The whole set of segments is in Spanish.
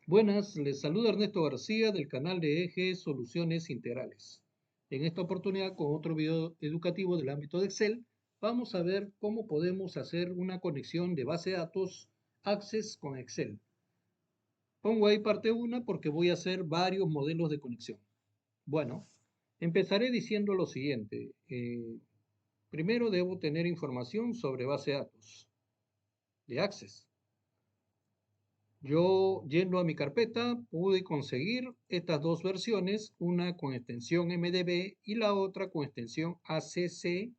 Buenas, les saluda Ernesto García del canal de Eje Soluciones Integrales. En esta oportunidad, con otro video educativo del ámbito de Excel, vamos a ver cómo podemos hacer una conexión de base de datos Access con Excel. Pongo ahí parte 1 porque voy a hacer varios modelos de conexión. Bueno, empezaré diciendo lo siguiente. Primero debo tener información sobre base de datos de Access. Yo, yendo a mi carpeta, pude conseguir estas dos versiones, una con extensión MDB y la otra con extensión ACCDB.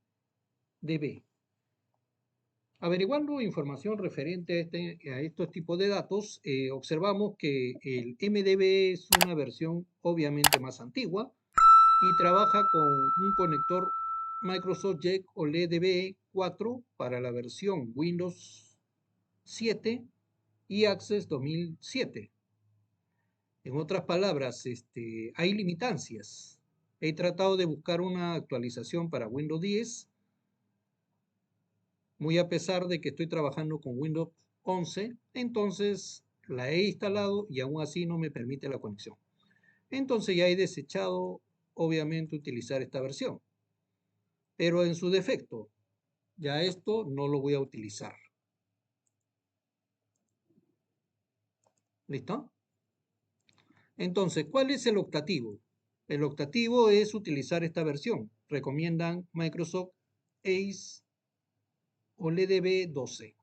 Averiguando información referente a estos tipos de datos, observamos que el MDB es una versión obviamente más antigua y trabaja con un conector Microsoft Jack OLED DB4 para la versión Windows 7 y Access 2007. En otras palabras, hay limitancias. He tratado de buscar una actualización para Windows 10, muy a pesar de que estoy trabajando con Windows 11, entonces la he instalado y aún así no me permite la conexión. Entonces ya he desechado, obviamente, utilizar esta versión. Pero en su defecto, ya esto no lo voy a utilizar. ¿Listo? Entonces, ¿cuál es el optativo? El optativo es utilizar esta versión. Recomiendan Microsoft Ace OLED 12.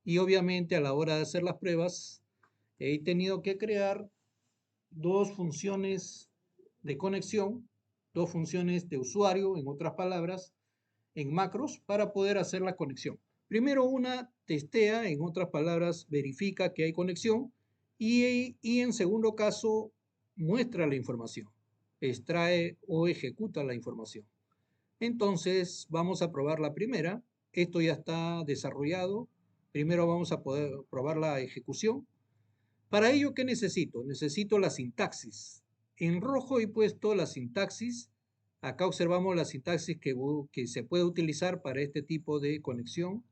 Y obviamente a la hora de hacer las pruebas he tenido que crear dos funciones de conexión, dos funciones de usuario, en otras palabras, en macros para poder hacer la conexión. Primero una testea, en otras palabras, verifica que hay conexión y en segundo caso muestra la información, extrae o ejecuta la información. Entonces vamos a probar la primera. Esto ya está desarrollado. Primero vamos a poder probar la ejecución. Para ello, ¿qué necesito? Necesito la sintaxis. En rojo he puesto la sintaxis. Acá observamos la sintaxis que se puede utilizar para este tipo de conexión.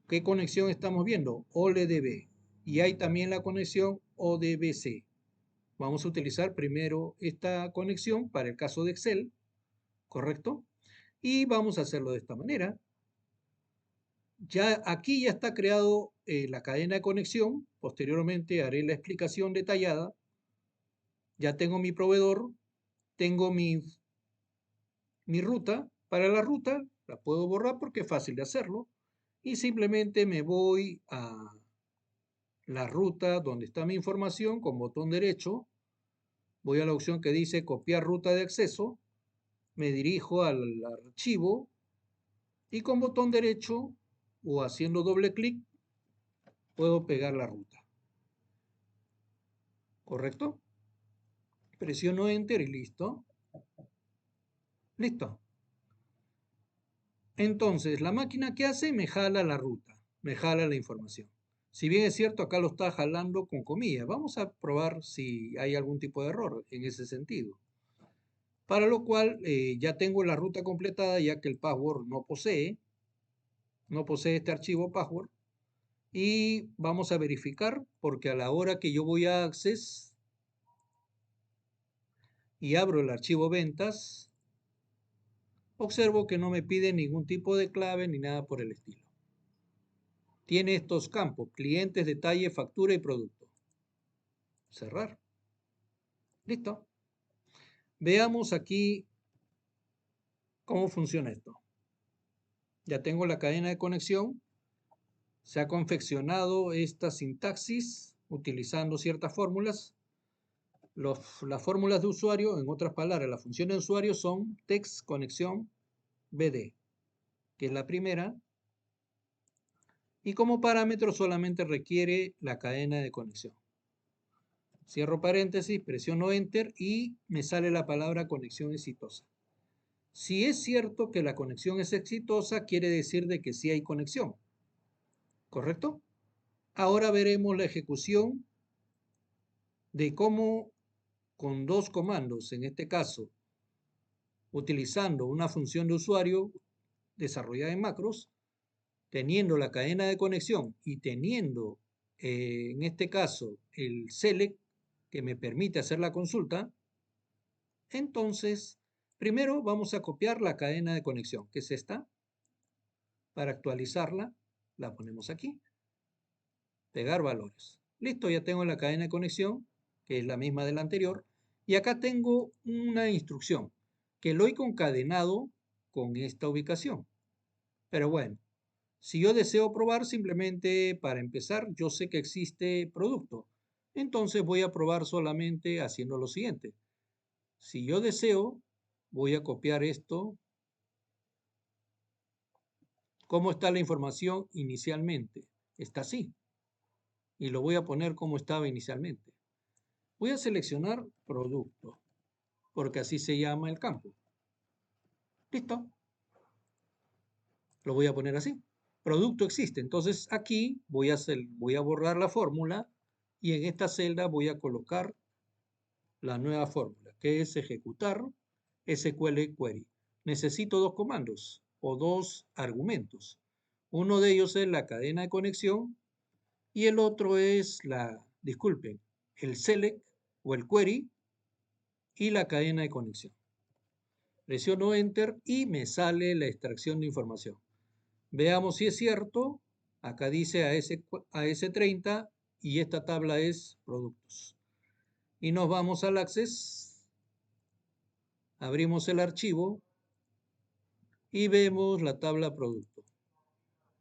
¿Qué conexión estamos viendo? OLEDB. Y hay también la conexión ODBC. Vamos a utilizar primero esta conexión para el caso de Excel, ¿correcto? Y vamos a hacerlo de esta manera. Ya aquí ya está creado la cadena de conexión. Posteriormente haré la explicación detallada. Ya tengo mi proveedor, tengo mi ruta. Para la ruta la puedo borrar porque es fácil de hacerlo. Y simplemente me voy a la ruta donde está mi información con botón derecho. Voy a la opción que dice copiar ruta de acceso. Me dirijo al archivo y con botón derecho o haciendo doble clic puedo pegar la ruta. ¿Correcto? Presiono Enter y listo. Listo. Entonces, la máquina que hace me jala la ruta, me jala la información. Si bien es cierto, acá lo está jalando con comillas. Vamos a probar si hay algún tipo de error en ese sentido. Para lo cual ya tengo la ruta completada ya que el password no posee este archivo password. Y vamos a verificar porque a la hora que yo voy a Access y abro el archivo ventas, observo que no me pide ningún tipo de clave ni nada por el estilo. Tiene estos campos: clientes, detalle, factura y producto. Cerrar. Listo. Veamos aquí cómo funciona esto. Ya tengo la cadena de conexión. Se ha confeccionado esta sintaxis utilizando ciertas fórmulas. Las fórmulas de usuario, en otras palabras, las funciones de usuario son text conexión BD, que es la primera. Y como parámetro solamente requiere la cadena de conexión. Cierro paréntesis, presiono Enter y me sale la palabra conexión exitosa. Si es cierto que la conexión es exitosa, quiere decir de que sí hay conexión. ¿Correcto? Ahora veremos la ejecución de cómo con dos comandos, en este caso, utilizando una función de usuario desarrollada en macros, teniendo la cadena de conexión y teniendo en este caso, el select que me permite hacer la consulta, entonces, primero vamos a copiar la cadena de conexión, que es esta. Para actualizarla, la ponemos aquí. Pegar valores. Listo, ya tengo la cadena de conexión, que es la misma de la anterior. Y acá tengo una instrucción, que lo he concadenado con esta ubicación. Pero bueno, si yo deseo probar, simplemente para empezar, yo sé que existe producto. Entonces voy a probar solamente haciendo lo siguiente. Si yo deseo, voy a copiar esto. ¿Cómo está la información inicialmente? Está así. Y lo voy a poner como estaba inicialmente. Voy a seleccionar producto, porque así se llama el campo. Listo. Lo voy a poner así. Producto existe. Entonces aquí voy a borrar la fórmula y en esta celda voy a colocar la nueva fórmula, que es ejecutar SQL Query. Necesito dos comandos o dos argumentos. Uno de ellos es la cadena de conexión y el otro es disculpen, el select o el query y la cadena de conexión. Presiono Enter y me sale la extracción de información. Veamos si es cierto. Acá dice AS30 y esta tabla es productos. Y nos vamos al Access. Abrimos el archivo y vemos la tabla producto.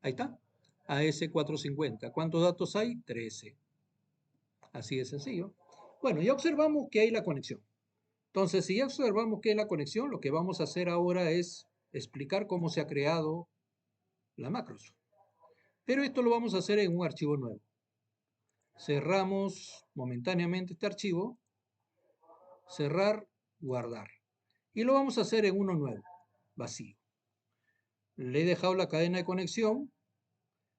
Ahí está. AS450. ¿Cuántos datos hay? 13. Así de sencillo. Bueno, ya observamos que hay la conexión. Entonces, si ya observamos que hay la conexión, lo que vamos a hacer ahora es explicar cómo se ha creado la macros. Pero esto lo vamos a hacer en un archivo nuevo. Cerramos momentáneamente este archivo. Cerrar, guardar. Y lo vamos a hacer en uno nuevo, vacío. Le he dejado la cadena de conexión.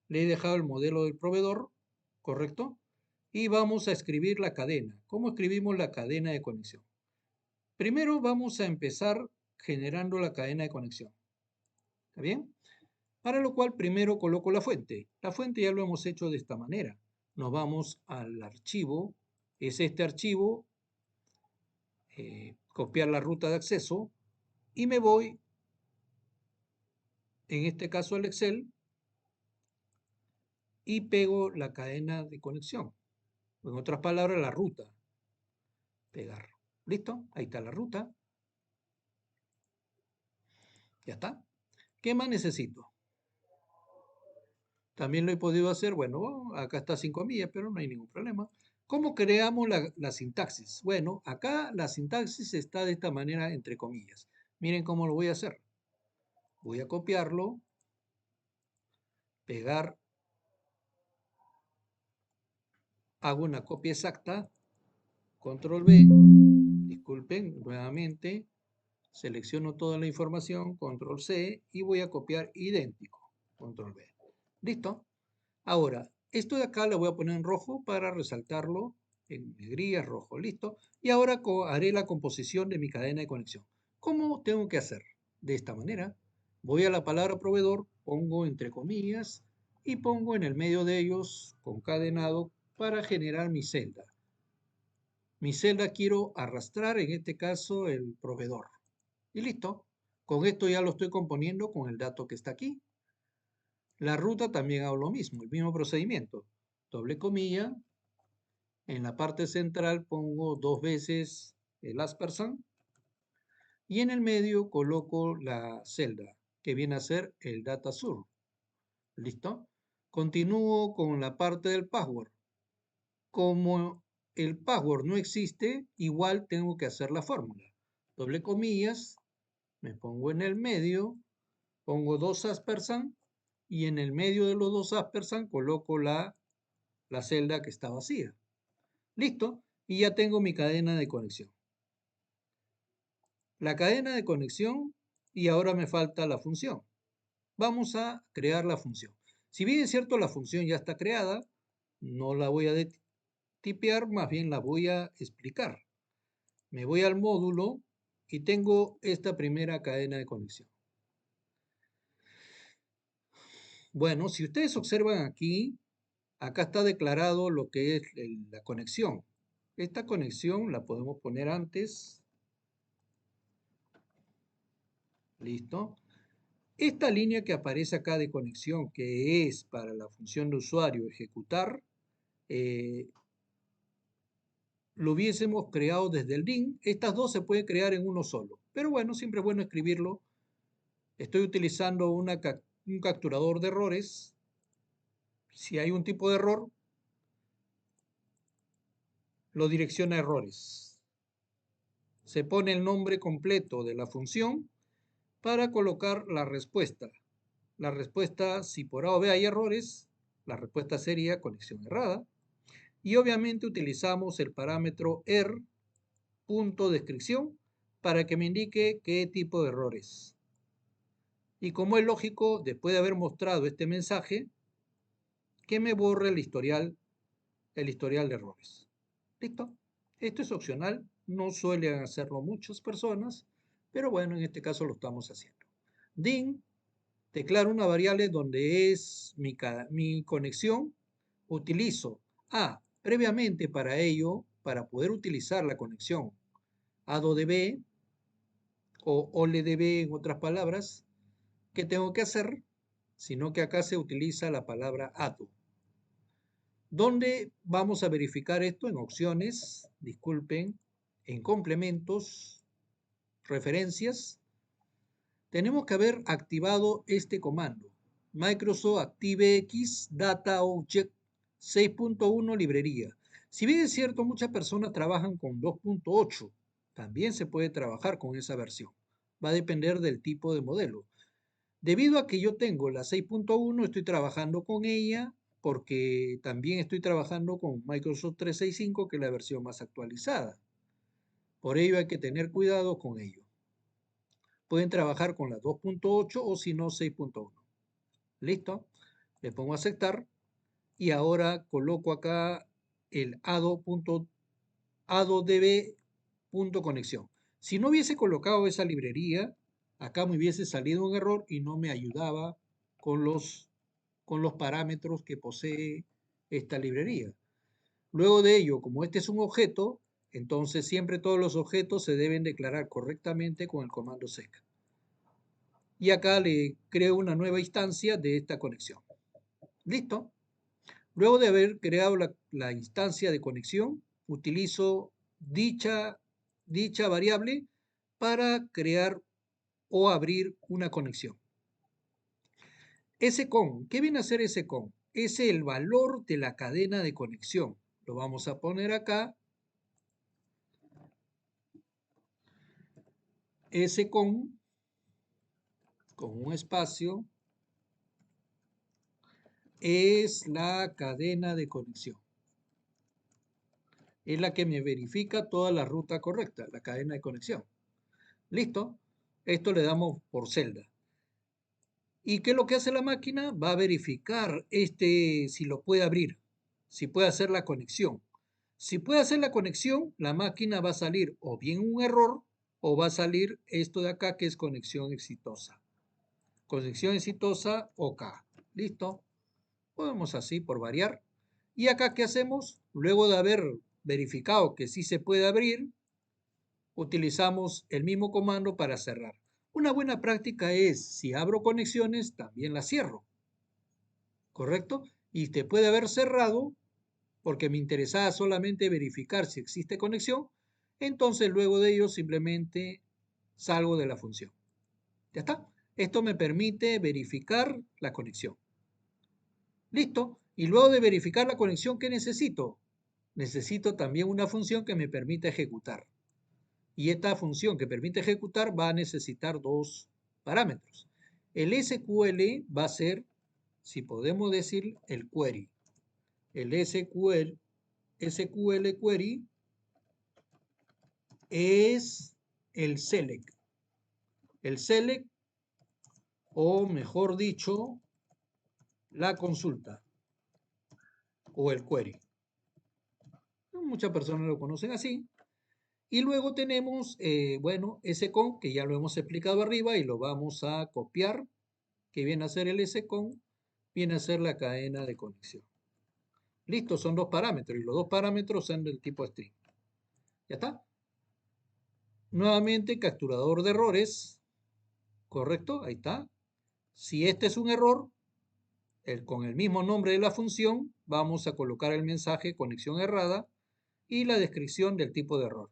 Le he dejado el modelo del proveedor, ¿correcto? Y vamos a escribir la cadena. ¿Cómo escribimos la cadena de conexión? Primero vamos a empezar generando la cadena de conexión. ¿Está bien? Para lo cual primero coloco la fuente. La fuente ya lo hemos hecho de esta manera. Nos vamos al archivo. Es este archivo. Copiar la ruta de acceso. Y me voy, en este caso al Excel. Y pego la cadena de conexión. En otras palabras, la ruta. Pegar. ¿Listo? Ahí está la ruta. Ya está. ¿Qué más necesito? También lo he podido hacer, bueno, acá está sin comillas, pero no hay ningún problema. ¿Cómo creamos la sintaxis? Bueno, acá la sintaxis está de esta manera, entre comillas. Miren cómo lo voy a hacer. Voy a copiarlo, pegar, hago una copia exacta, control B, disculpen, nuevamente, selecciono toda la información, control C, y voy a copiar idéntico, control B. ¿Listo? Ahora, esto de acá lo voy a poner en rojo para resaltarlo en negrías, rojo, listo. Y ahora haré la composición de mi cadena de conexión. ¿Cómo tengo que hacer? De esta manera, voy a la palabra proveedor, pongo entre comillas y pongo en el medio de ellos concadenado para generar mi celda. Mi celda quiero arrastrar, en este caso, el proveedor. Y listo. Con esto ya lo estoy componiendo con el dato que está aquí. La ruta también hago lo mismo, el mismo procedimiento. Doble comilla, en la parte central pongo dos veces el aspersan y en el medio coloco la celda, que viene a ser el data sur. ¿Listo? Continúo con la parte del password. Como el password no existe, igual tengo que hacer la fórmula. Doble comillas, me pongo en el medio, pongo dos aspersan y en el medio de los dos aspersan coloco la celda que está vacía. Listo, y ya tengo mi cadena de conexión. La cadena de conexión y ahora me falta la función. Vamos a crear la función. Si bien es cierto la función ya está creada, no la voy a tipear, más bien la voy a explicar. Me voy al módulo y tengo esta primera cadena de conexión. Bueno, si ustedes observan aquí, Acá está declarado lo que es la conexión. Esta conexión la podemos poner antes. Listo. Esta línea que aparece acá de conexión, que es para la función de usuario ejecutar, lo hubiésemos creado desde el DIN. Estas dos se pueden crear en uno solo. Pero bueno, siempre es bueno escribirlo. Estoy utilizando un capturador de errores. Si hay un tipo de error, lo direcciona a errores. Se pone el nombre completo de la función para colocar la respuesta. La respuesta, si por A o B hay errores, la respuesta sería conexión errada. Y obviamente utilizamos el parámetro er.descripción para que me indique qué tipo de errores. Y como es lógico, después de haber mostrado este mensaje, que me borre el historial de errores. ¿Listo? Esto es opcional, no suelen hacerlo muchas personas, pero bueno, en este caso lo estamos haciendo. DIN declaro una variable donde es mi conexión. Utilizo previamente para ello, para poder utilizar la conexión ADODB o OLEDB en otras palabras, ¿qué tengo que hacer? Sino que acá se utiliza la palabra ADO. ¿Dónde vamos a verificar esto? En opciones, disculpen, en complementos, referencias. Tenemos que haber activado este comando. Microsoft ActiveX Data Object 6.1 librería. Si bien es cierto, muchas personas trabajan con 2.8. También se puede trabajar con esa versión. Va a depender del tipo de modelo. Debido a que yo tengo la 6.1, estoy trabajando con ella porque también estoy trabajando con Microsoft 365, que es la versión más actualizada. Por ello hay que tener cuidado con ello. Pueden trabajar con la 2.8 o si no 6.1. Listo. Le pongo aceptar y ahora coloco acá el ADODB.conexión. Si no hubiese colocado esa librería, acá me hubiese salido un error y no me ayudaba con los parámetros que posee esta librería. Luego de ello, como este es un objeto, entonces siempre todos los objetos se deben declarar correctamente con el comando sec. Y acá le creo una nueva instancia de esta conexión. Listo. Luego de haber creado la instancia de conexión, utilizo dicha variable para crear o abrir una conexión. SCON, ¿qué viene a ser SCON? Es el valor de la cadena de conexión. Lo vamos a poner acá. SCON, con un espacio, es la cadena de conexión. Es la que me verifica toda la ruta correcta, la cadena de conexión. Listo. Esto le damos por celda. ¿Y qué es lo que hace la máquina? Va a verificar si lo puede abrir, si puede hacer la conexión. Si puede hacer la conexión, la máquina va a salir o bien un error o va a salir esto de acá que es conexión exitosa. Conexión exitosa OK. ¿Listo? Podemos así por variar. ¿Y acá qué hacemos? Luego de haber verificado que sí se puede abrir, utilizamos el mismo comando para cerrar. Una buena práctica es, si abro conexiones, también las cierro. ¿Correcto? Y te puede haber cerrado porque me interesaba solamente verificar si existe conexión, entonces luego de ello simplemente salgo de la función. ¿Ya está? Esto me permite verificar la conexión. Listo. Y luego de verificar la conexión, ¿qué necesito? Necesito también una función que me permita ejecutar. Y esta función que permite ejecutar va a necesitar dos parámetros. El SQL va a ser, si podemos decir, el query. El SQL query es el select. El select, o mejor dicho, la consulta o el query. Muchas personas lo conocen así. Y luego tenemos, SCON, que ya lo hemos explicado arriba y lo vamos a copiar, que viene a ser el SCON, viene a ser la cadena de conexión. Listo, son dos parámetros y los dos parámetros son del tipo string. ¿Ya está? Nuevamente, capturador de errores. ¿Correcto? Ahí está. Si este es un error, con el mismo nombre de la función, vamos a colocar el mensaje conexión errada y la descripción del tipo de error.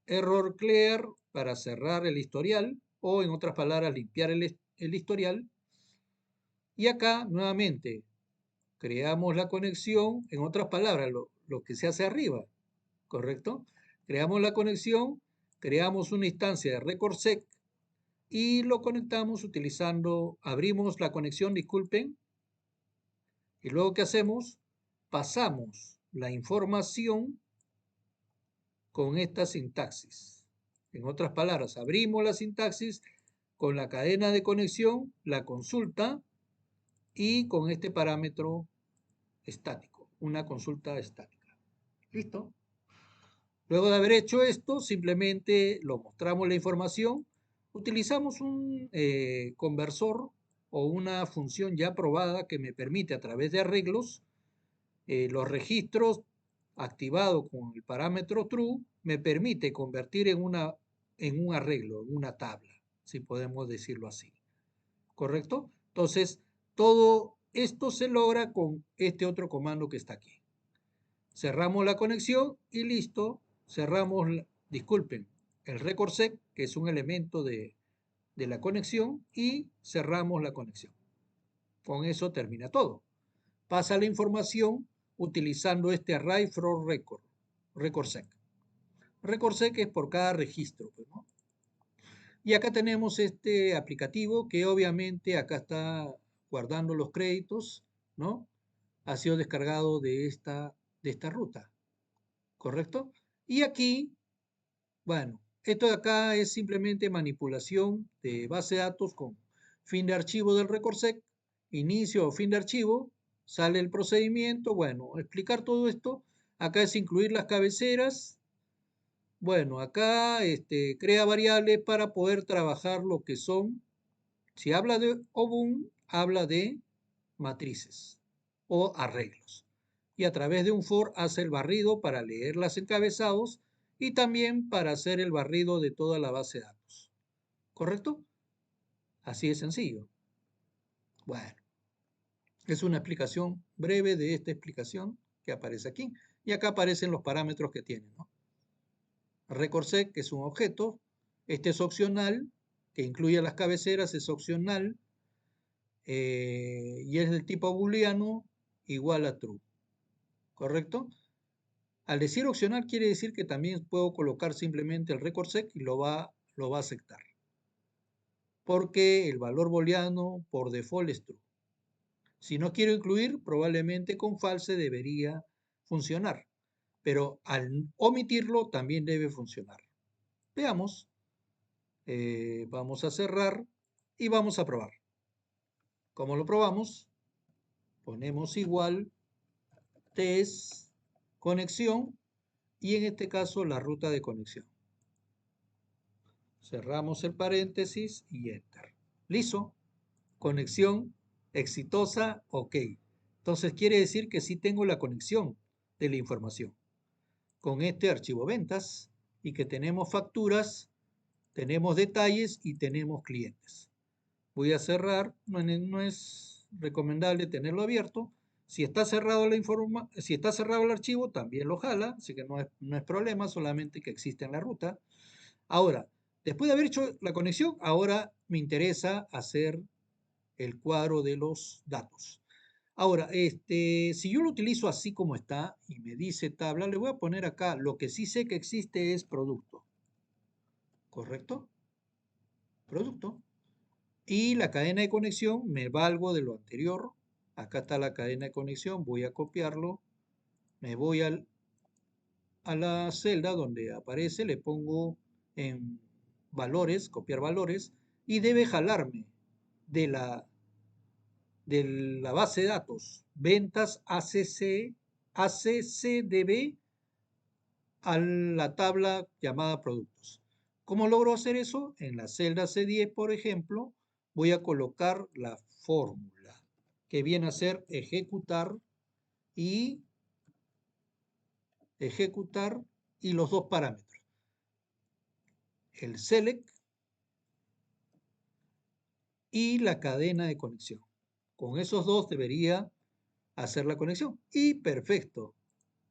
Error clear para cerrar el historial o en otras palabras limpiar el historial. Y acá nuevamente creamos la conexión, en otras palabras lo que se hace arriba, ¿correcto? Creamos la conexión, creamos una instancia de recordsec y lo conectamos utilizando, abrimos la conexión, disculpen, y luego ¿qué hacemos? Pasamos la información con esta sintaxis. En otras palabras, abrimos la sintaxis con la cadena de conexión, la consulta y con este parámetro estático, una consulta estática. ¿Listo? Luego de haber hecho esto, simplemente lo mostramos la información, utilizamos un conversor o una función ya probada que me permite a través de arreglos los registros activados con el parámetro true me permite convertir en un arreglo, en una tabla, si podemos decirlo así. ¿Correcto? Entonces, todo esto se logra con este otro comando que está aquí. Cerramos la conexión y listo. Cerramos, disculpen, el recordsec, que es un elemento de la conexión, y cerramos la conexión. Con eso termina todo. Pasa la información utilizando este array from recordsec. Recordsec es por cada registro, pues, ¿no? Y acá tenemos este aplicativo que obviamente acá está guardando los créditos, ¿no? Ha sido descargado de esta ruta, ¿correcto? Y aquí, bueno, esto de acá es simplemente manipulación de base de datos con fin de archivo del recordsec, inicio o fin de archivo, sale el procedimiento, bueno, explicar todo esto, acá es incluir las cabeceras, bueno, acá crea variables para poder trabajar lo que son, si habla de OBUN, habla de matrices o arreglos. Y a través de un for hace el barrido para leer los encabezados y también para hacer el barrido de toda la base de datos. ¿Correcto? Así de sencillo. Bueno, es una explicación breve de esta explicación que aparece aquí. Y acá aparecen los parámetros que tiene, ¿no? Recordsec, que es un objeto. Este es opcional, que incluye las cabeceras, es opcional. Y es del tipo booleano igual a true. ¿Correcto? Al decir opcional quiere decir que también puedo colocar simplemente el recordsec y lo va a aceptar. Porque el valor booleano por default es true. Si no quiero incluir, probablemente con false debería funcionar. Pero al omitirlo también debe funcionar. Veamos. Vamos a cerrar y vamos a probar. ¿Cómo lo probamos? Ponemos igual test conexión y en este caso la ruta de conexión. Cerramos el paréntesis y enter. Listo. Conexión exitosa, ok. Entonces quiere decir que sí tengo la conexión de la información con este archivo ventas y que tenemos facturas, tenemos detalles y tenemos clientes. Voy a cerrar, no es recomendable tenerlo abierto. Si está cerrado si está cerrado el archivo, también lo jala, así que no es problema, solamente que existe en la ruta. Ahora, después de haber hecho la conexión, ahora me interesa hacer el cuadro de los datos. Ahora, si yo lo utilizo así como está y me dice tabla, le voy a poner acá, lo que sí sé que existe es producto. ¿Correcto? Producto. Y la cadena de conexión, me valgo de lo anterior. Acá está la cadena de conexión, voy a copiarlo. Me voy a la celda donde aparece, le pongo en valores, copiar valores, y debe jalarme de la base de datos ventas ACCDB a la tabla llamada productos. ¿Cómo logro hacer eso? En la celda C10, por ejemplo, voy a colocar la fórmula que viene a ser ejecutar y ejecutar y los dos parámetros. El select y la cadena de conexión. Con esos dos debería hacer la conexión. Y perfecto.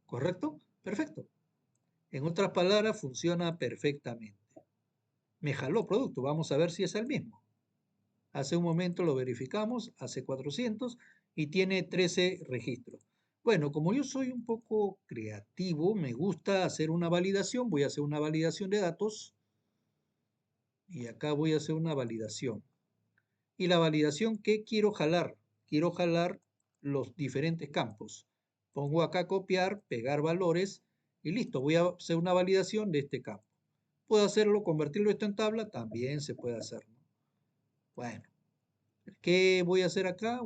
¿Correcto? Perfecto. En otras palabras, funciona perfectamente. Me jaló producto. Vamos a ver si es el mismo. Hace un momento lo verificamos, hace 400 y tiene 13 registros. Bueno, como yo soy un poco creativo, me gusta hacer una validación. Voy a hacer una validación de datos. Y acá voy a hacer una validación. Y la validación, ¿qué quiero jalar? Quiero jalar los diferentes campos. Pongo acá copiar, pegar valores y listo. Voy a hacer una validación de este campo. ¿Puedo hacerlo, convertirlo esto en tabla? También se puede hacer, ¿no? Bueno, ¿qué voy a hacer acá?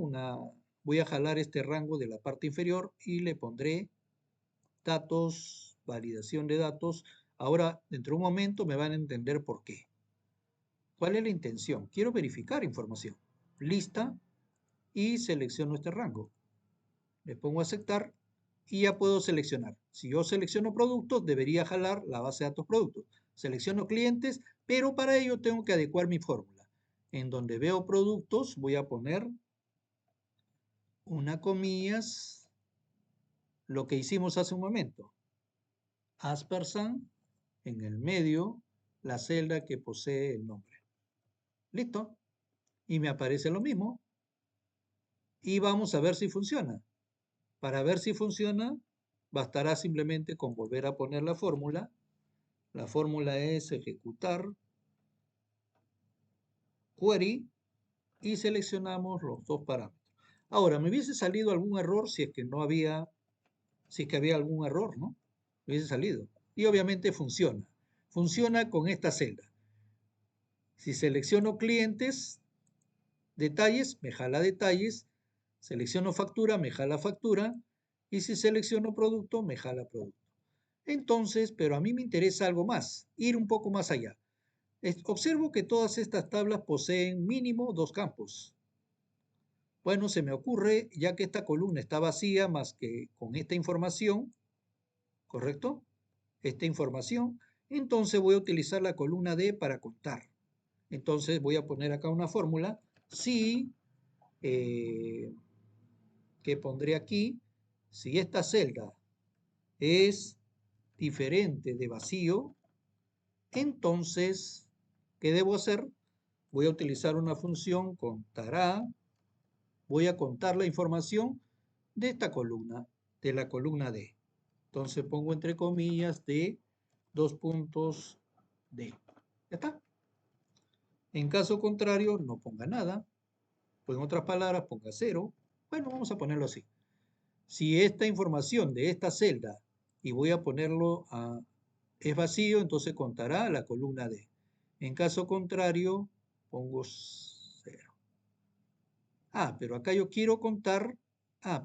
Voy a jalar este rango de la parte inferior y le pondré datos, validación de datos. Ahora, dentro de un momento me van a entender por qué. ¿Cuál es la intención? Quiero verificar información. Lista y selecciono este rango. Le pongo aceptar y ya puedo seleccionar. Si yo selecciono productos, debería jalar la base de datos productos. Selecciono clientes, pero para ello tengo que adecuar mi fórmula. En donde veo productos, voy a poner una comillas, lo que hicimos hace un momento. Aspersan, en el medio, la celda que posee el nombre. Listo. Y me aparece lo mismo. Y vamos a ver si funciona. Para ver si funciona, bastará simplemente con volver a poner la fórmula. La fórmula es ejecutar, query, y seleccionamos los dos parámetros. Ahora, me hubiese salido algún error si es que no había, si es que había algún error, ¿no? Me hubiese salido. Y obviamente funciona. Funciona con esta celda. Si selecciono clientes, detalles, me jala detalles. Selecciono factura, me jala factura. Y si selecciono producto, me jala producto. Entonces, pero a mí me interesa algo más, ir un poco más allá. Observo que todas estas tablas poseen mínimo dos campos. Bueno, se me ocurre, ya que esta columna está vacía más que con esta información, ¿correcto? Esta información, entonces voy a utilizar la columna D para contar. Entonces voy a poner acá una fórmula. Si, que pondré aquí, si esta celda es diferente de vacío, entonces, ¿qué debo hacer? Voy a utilizar una función contará. Voy a contar la información de esta columna, de la columna D. Entonces pongo entre comillas D, dos puntos D. Ya está. En caso contrario, no ponga nada. Pues en otras palabras, ponga 0. Bueno, vamos a ponerlo así. Si esta información de esta celda, y voy a ponerlo es vacío, entonces contará la columna D. En caso contrario, pongo 0. Pero acá yo quiero contar.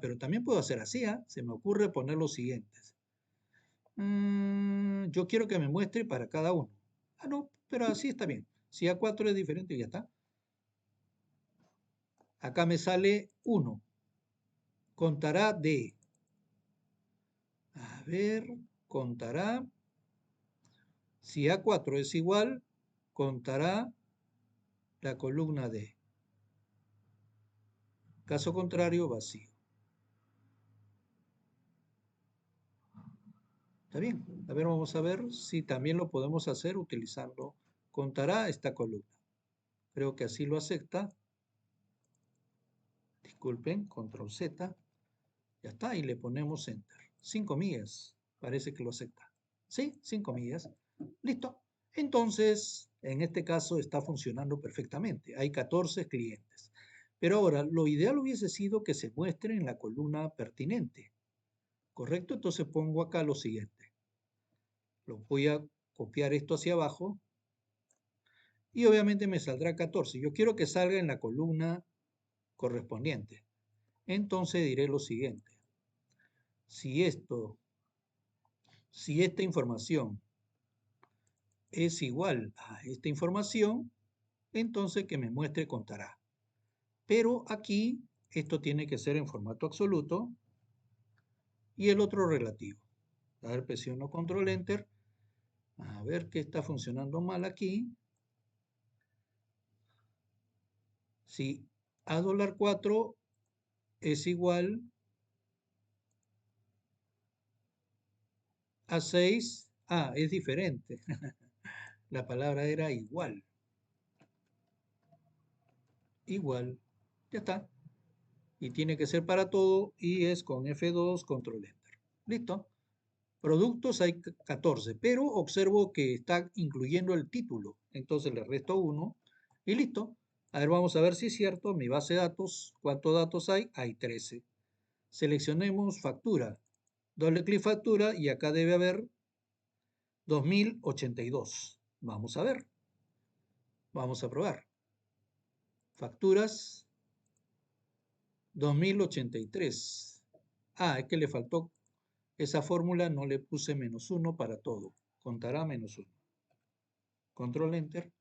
Pero también puedo hacer así, se me ocurre poner los siguientes. Yo quiero que me muestre para cada uno. No, pero así está bien. Si A4 es diferente, ya está. Acá me sale 1. Contará D. A ver, contará. Si A4 es igual, contará la columna D. Caso contrario, vacío. ¿Está bien? A ver, vamos a ver si también lo podemos hacer utilizando. Contará esta columna. Creo que así lo acepta. Disculpen, control Z. Ya está, y le ponemos enter. 5 millas. Parece que lo acepta. ¿Sí? 5 millas. Listo. Entonces, en este caso está funcionando perfectamente. Hay 14 clientes. Pero ahora, lo ideal hubiese sido que se muestre en la columna pertinente. ¿Correcto? Entonces pongo acá lo siguiente. Lo voy a copiar esto hacia abajo. Y obviamente me saldrá 14. Yo quiero que salga en la columna correspondiente. Entonces diré lo siguiente. Si esta información es igual a esta información, entonces que me muestre contará. Pero aquí esto tiene que ser en formato absoluto. y el otro relativo. A ver, presiono control enter. A ver qué está funcionando mal aquí. Si a $4 es igual a 6, es diferente. La palabra era igual. Igual. Ya está. Y tiene que ser para todo y es con F2, control enter. Listo. Productos hay 14, pero observo que está incluyendo el título. Entonces le resto 1 y listo. A ver, vamos a ver si es cierto. Mi base de datos, ¿cuántos datos hay? Hay 13. Seleccionemos factura. Doble clic factura y acá debe haber 2082. Vamos a ver. Vamos a probar. Facturas 2083. Es que le faltó esa fórmula, no le puse -1 para todo. Contará -1. Control Enter.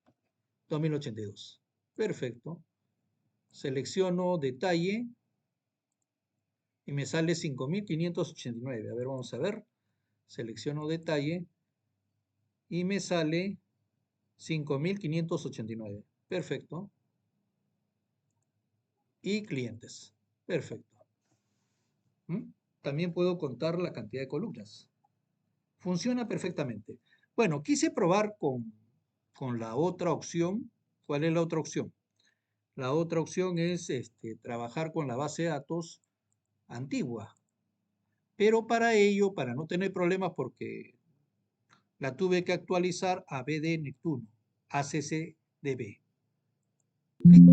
2082. Perfecto. Selecciono detalle y me sale 5589. A ver, vamos a ver. Selecciono detalle y me sale 5589. Perfecto. Y clientes. Perfecto. También puedo contar la cantidad de columnas. Funciona perfectamente. Bueno, quise probar con la otra opción. ¿Cuál es la otra opción? La otra opción es trabajar con la base de datos antigua. Pero para ello, para no tener problemas, porque la tuve que actualizar a BD Neptuno, ACCDB. ¿Listo?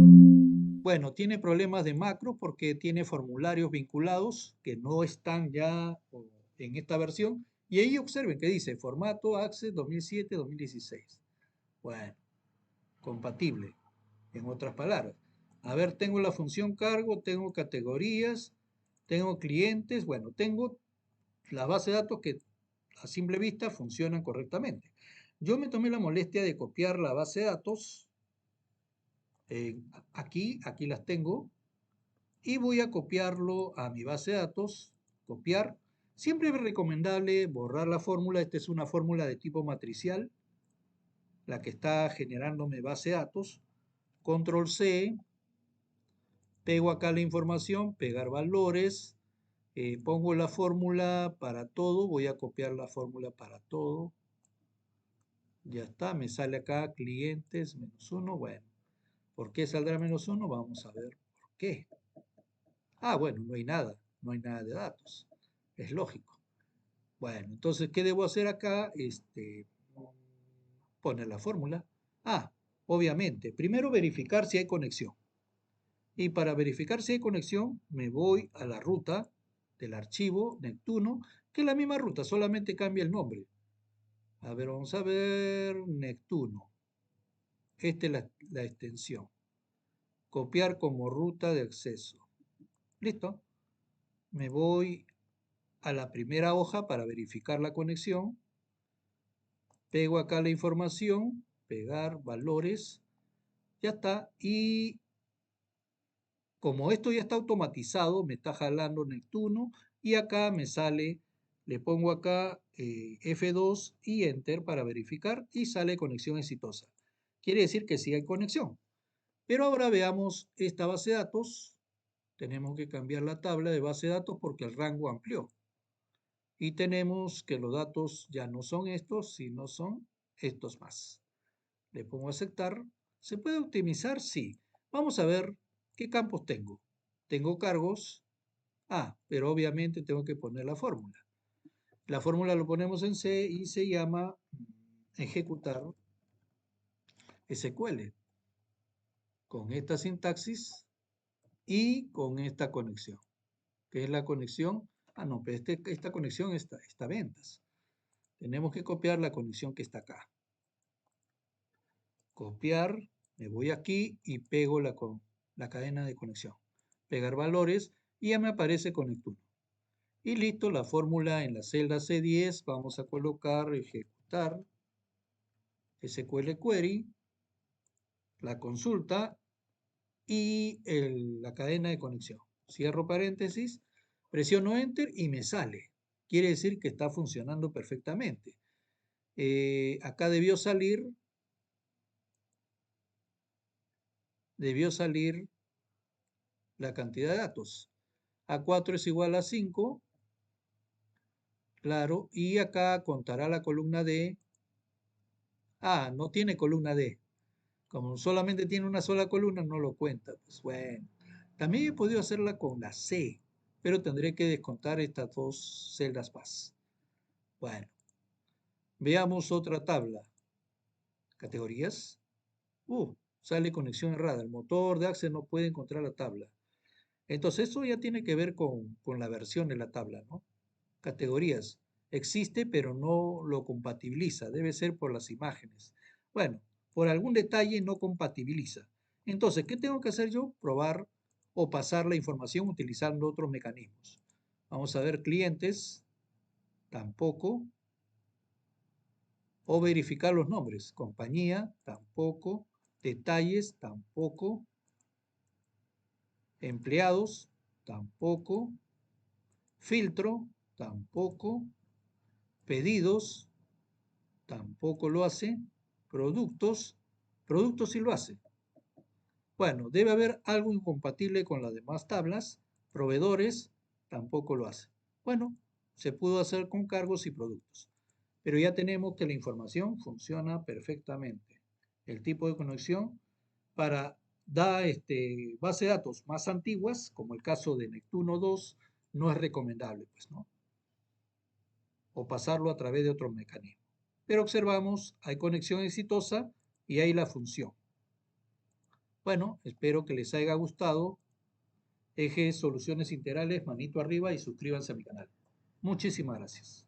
Bueno, tiene problemas de macro porque tiene formularios vinculados que no están ya en esta versión. Y ahí observen que dice formato Access 2007-2016. Bueno, compatible, en otras palabras. A ver, tengo la función cargo, tengo categorías, tengo clientes, bueno, tengo la base de datos que a simple vista funcionan correctamente. Yo me tomé la molestia de copiar la base de datos. Aquí las tengo. Y voy a copiarlo a mi base de datos. Copiar. Siempre es recomendable borrar la fórmula. Esta es una fórmula de tipo matricial, la que está generándome base de datos. Control C. Pego acá la información, pegar valores. Pongo la fórmula para todo. Voy a copiar la fórmula para todo. Ya está, me sale acá clientes -1. Bueno, ¿por qué saldrá -1? Vamos a ver por qué. Bueno, no hay nada de datos. Es lógico. Bueno, entonces, ¿qué debo hacer acá? Poner la fórmula. Obviamente, primero verificar si hay conexión. Y para verificar si hay conexión, me voy a la ruta del archivo Neptuno, que es la misma ruta, solamente cambia el nombre. A ver, vamos a ver, Neptuno. Esta es la extensión. Copiar como ruta de acceso. Listo. Me voy a la primera hoja para verificar la conexión. Pego acá la información, pegar valores. Ya está. Y como esto ya está automatizado, me está jalando Neptuno. Y acá me sale, le pongo acá F2 y Enter para verificar y sale conexión exitosa. Quiere decir que sí hay conexión. Pero ahora veamos esta base de datos. Tenemos que cambiar la tabla de base de datos porque el rango amplió. Y tenemos que los datos ya no son estos, sino son estos más. Le pongo aceptar. ¿Se puede optimizar? Sí. Vamos a ver qué campos tengo. Tengo cargos. Pero obviamente tengo que poner la fórmula. La fórmula lo ponemos en C y se llama ejecutar SQL. Con esta sintaxis y con esta conexión, que es la conexión, no, pero esta conexión está ventas. Tenemos que copiar la conexión que está acá. Copiar, me voy aquí y pego la cadena de conexión. Pegar valores y ya me aparece Conectuno. Y listo, la fórmula en la celda C10, vamos a colocar ejecutar SQL Query, la consulta y la cadena de conexión. Cierro paréntesis, presiono Enter y me sale. quiere decir que está funcionando perfectamente. Acá debió salir la cantidad de datos. A4 es igual a 5, claro, y acá contará la columna D. Ah, no tiene columna D. Como solamente tiene una sola columna, no lo cuenta. Pues bueno, también he podido hacerla con la C, pero tendré que descontar estas dos celdas más. Bueno, veamos otra tabla. Categorías. Sale conexión errada. El motor de Access no puede encontrar la tabla. Entonces, eso ya tiene que ver con la versión de la tabla, ¿no? Categorías. Existe, pero no lo compatibiliza. Debe ser por las imágenes. Bueno, por algún detalle no compatibiliza. Entonces, ¿qué tengo que hacer yo? Probar o pasar la información utilizando otros mecanismos. Vamos a ver clientes, tampoco. O verificar los nombres. Compañía, tampoco. Detalles, tampoco. Empleados, tampoco. Filtro, tampoco. Pedidos, tampoco lo hace. Productos, productos sí lo hace. Bueno, debe haber algo incompatible con las demás tablas. Proveedores, tampoco lo hace. Bueno, se pudo hacer con cargos y productos. Pero ya tenemos que la información funciona perfectamente. El tipo de conexión para base de datos más antiguas, como el caso de Neptuno 2, no es recomendable, pues, ¿no? O pasarlo a través de otro mecanismo. Pero observamos, hay conexión exitosa y hay la función. Bueno, espero que les haya gustado. Eje Soluciones Integrales, manito arriba y suscríbanse a mi canal. Muchísimas gracias.